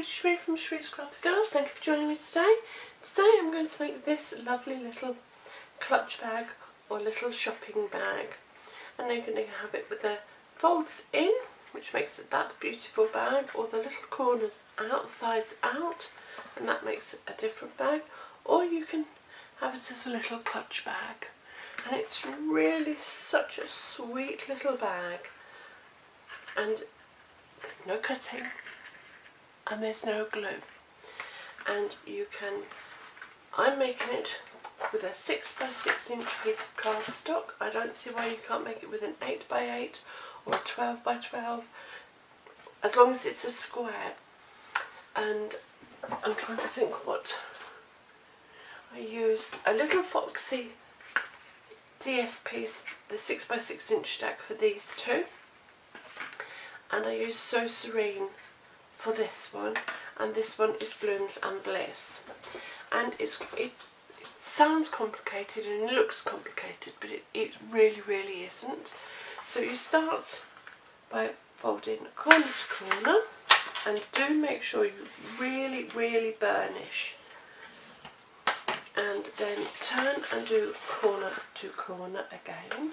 it's Sheree from Sheree's Crafty Girls. Thank you for joining me today. Today I'm going to make this lovely little clutch bag or little shopping bag. And I'm going to have it with the folds in, which makes it that beautiful bag, or the little corners out, sides out, and that makes it a different bag. Or you can have it as a little clutch bag. And it's really such a sweet little bag. And there's no cutting. And there's no glue, and you can, I'm making it with a 6 by 6 inch piece of cardstock. I don't see why you can't make it with an 8 by 8 or a 12 by 12, as long as it's a square. And I'm trying to think what I used. A little Foxy DSP, the 6 by 6 inch stack for these two, and I used So Serene for this one, and this one is Blooms and Bliss. And it sounds complicated and it looks complicated, but it really isn't. So you start by folding corner to corner, and do make sure you really burnish, and then turn and do corner to corner again.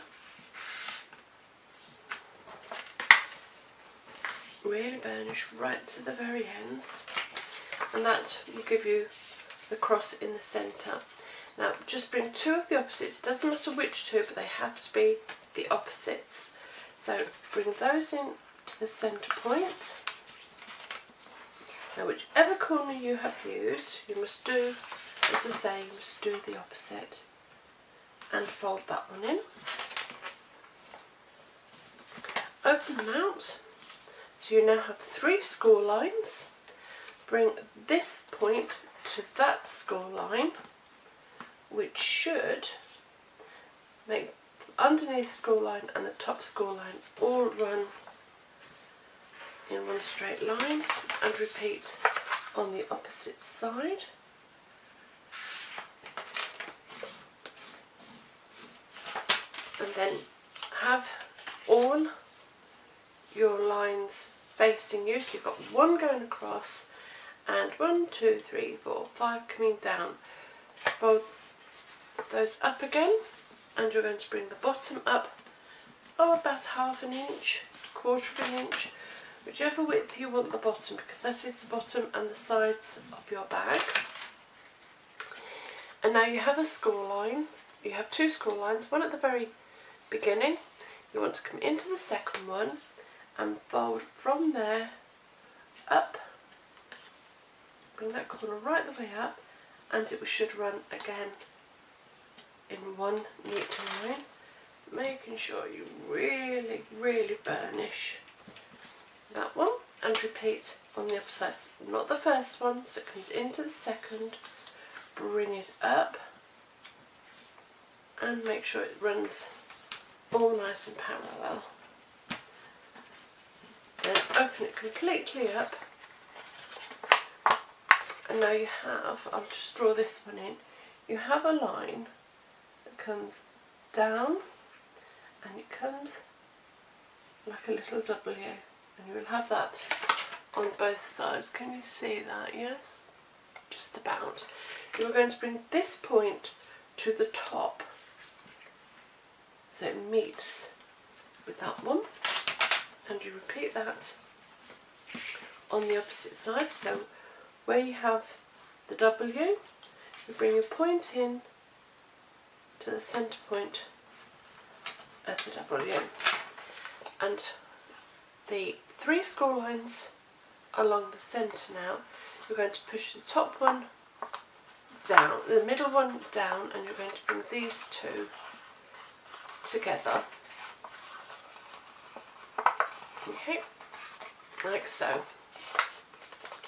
Really burnish right to the very ends, and that will give you the cross in the centre. Now just bring two of the opposites. It doesn't matter which two, but they have to be the opposites. So bring those in to the centre point. Now whichever corner you have used, you must do, as I say, you must do the opposite and fold that one in. Open them out. So you now have 3 score lines. Bring this point to that score line, which should make underneath score line and the top score line all run in one straight line, and repeat on the opposite side. And then have all your lines facing you. So you've got one going across and 1, 2, 3, 4, 5 coming down. Fold those up again, and you're going to bring the bottom up about ½ an inch, ¼ of an inch, whichever width you want the bottom, because that is the bottom and the sides of your bag. And now you have a score line. You have 2 score lines, one at the very beginning. You want to come into the second one and fold from there up, bring that corner right the way up, and it should run again in one neat line, making sure you really burnish that one, and repeat on the other side. Not the first one, so it comes into the second, bring it up, and make sure it runs all nice and parallel. Then open it completely up, and now you have, I'll just draw this one in, you have a line that comes down, and it comes like a little W, and you will have that on both sides. Can you see that? Yes? Just about. You're going to bring this point to the top, so it meets with that one. And you repeat that on the opposite side. So where you have the W, you bring your point in to the centre point of the W, and the 3 score lines along the centre. Now you're going to push the top one down, the middle one down, and you're going to bring these two together. Okay, like so.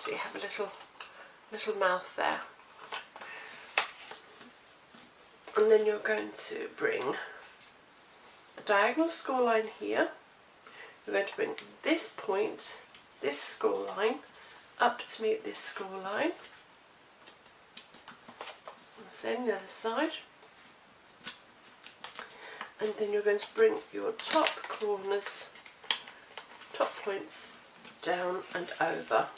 So you have a little mouth there. And then you're going to bring a diagonal score line here. You're going to bring this point, this score line, up to meet this score line. And the same the other side. And then you're going to bring your top corners, top points down and over.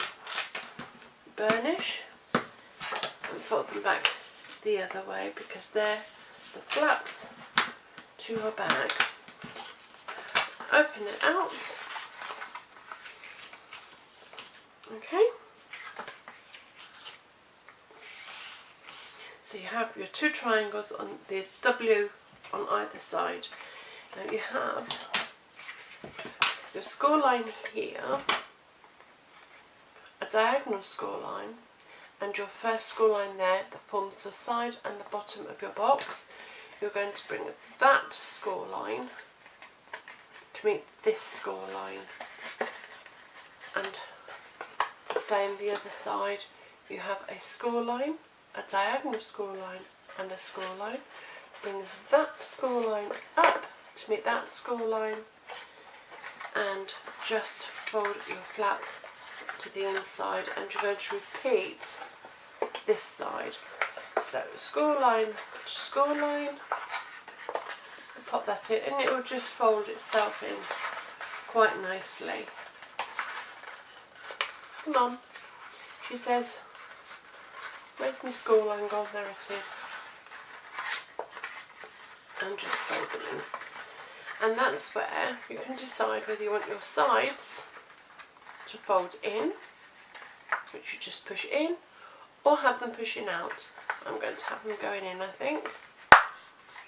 burnish and fold them back the other way because they're the flaps to your bag. Open it out. Okay. So you have your two triangles on the W on either side. Now you have your score line here, a diagonal score line, and your first score line there that forms the side and the bottom of your box. You're going to bring that score line to meet this score line, and same the other side. You have a score line, a diagonal score line and a score line. Bring that score line up to meet that score line and just fold your flap to the inside, and you're going to repeat this side. So score line to score line, pop that in and it will just fold itself in quite nicely. Come on, she says. Where's my score line gone? There it is. And just fold them in. And that's where you can decide whether you want your sides to fold in, which you just push in, or have them pushing out. I'm going to have them going in, I think.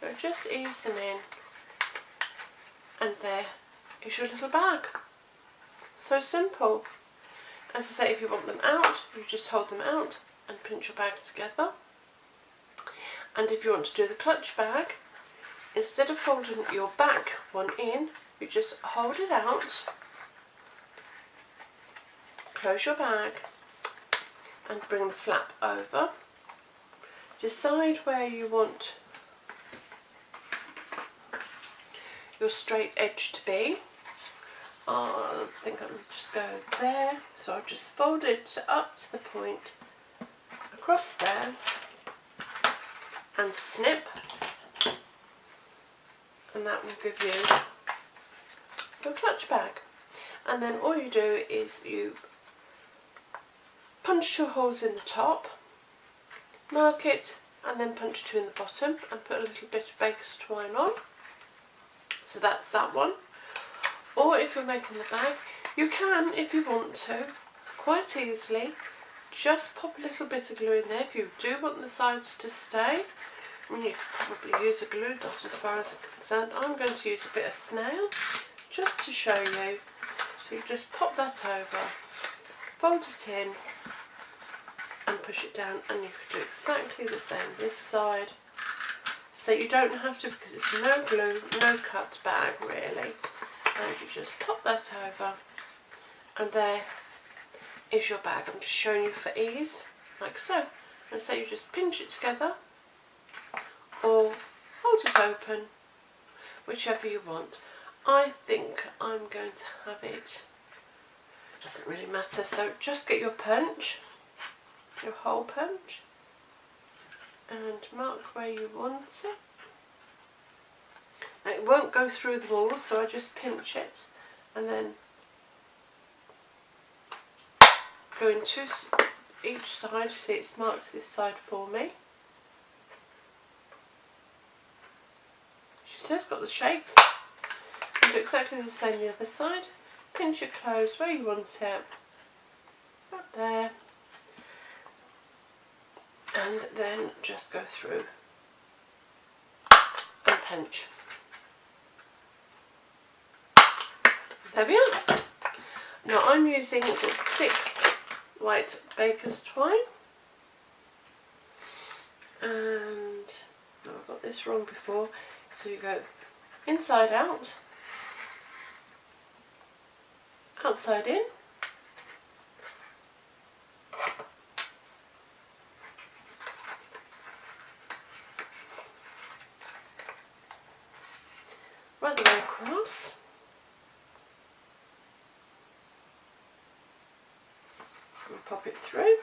So just ease them in, and there is your little bag. So simple. As I say, if you want them out, you just hold them out and pinch your bag together. And if you want to do the clutch bag, instead of folding your back one in, you just hold it out, close your bag and bring the flap over. Decide where you want your straight edge to be. I think I'll just go there, so I'll just fold it up to the point, across there, and snip, and that will give you your clutch bag. And then all you do is you punch 2 holes in the top, mark it, and then punch 2 in the bottom and put a little bit of baker's twine on. So that's that one. Or if you're making the bag, you can, if you want to, quite easily just pop a little bit of glue in there if you do want the sides to stay. I mean, you could probably use a glue dot as far as I'm concerned. I'm going to use a bit of snail just to show you. So you just pop that over, fold it in and push it down, and you can do exactly the same this side. So you don't have to, because it's no glue, no cut bag really. And you just pop that over, and there is your bag. I'm just showing you for ease, like so. And so you just pinch it together or hold it open, whichever you want. I think I'm going to have it, doesn't really matter, so just get your punch, your hole punch, and mark where you want it. Now, it won't go through the wall, so I just pinch it and then go into each side. See, it's marked this side for me. She says got the shakes. And do exactly the same the other side. Pinch it closed where you want it, up there, and then just go through and pinch. There we are. Now I'm using the thick white baker's twine, and no, I got this wrong before. So you go inside out, outside in, right the way across, and pop it through,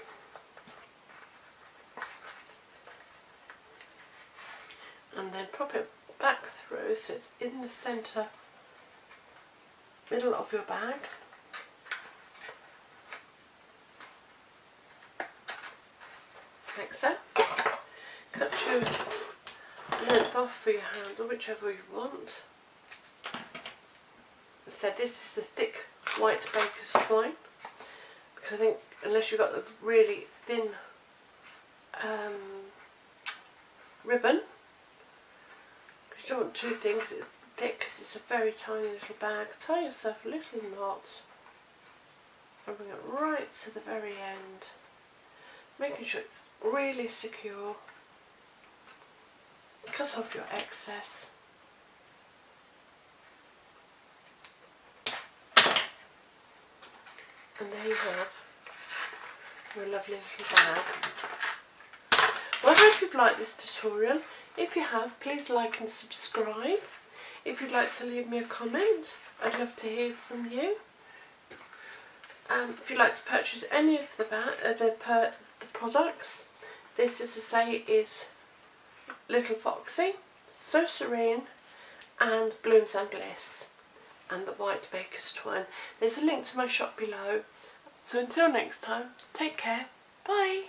and then pop it back through so it's in the centre middle of your bag. like so. Cut your length off for your handle, whichever you want. So this is the thick white baker's twine, because I think unless you've got the really thin ribbon, because you don't want too thin because it's thick, because it's a very tiny little bag. Tie yourself a little knot and bring it right to the very end, making sure it's really secure. Cut off your excess. And there you have your lovely little bag. Well, I hope you've liked this tutorial. If you have, please like and subscribe. If you'd like to leave me a comment, I'd love to hear from you. If you'd like to purchase any of the products, this, as I say, is Little Foxy, So Serene, and Blooms and Bliss, and the white baker's twine. There's a link to my shop below. So until next time, take care. Bye.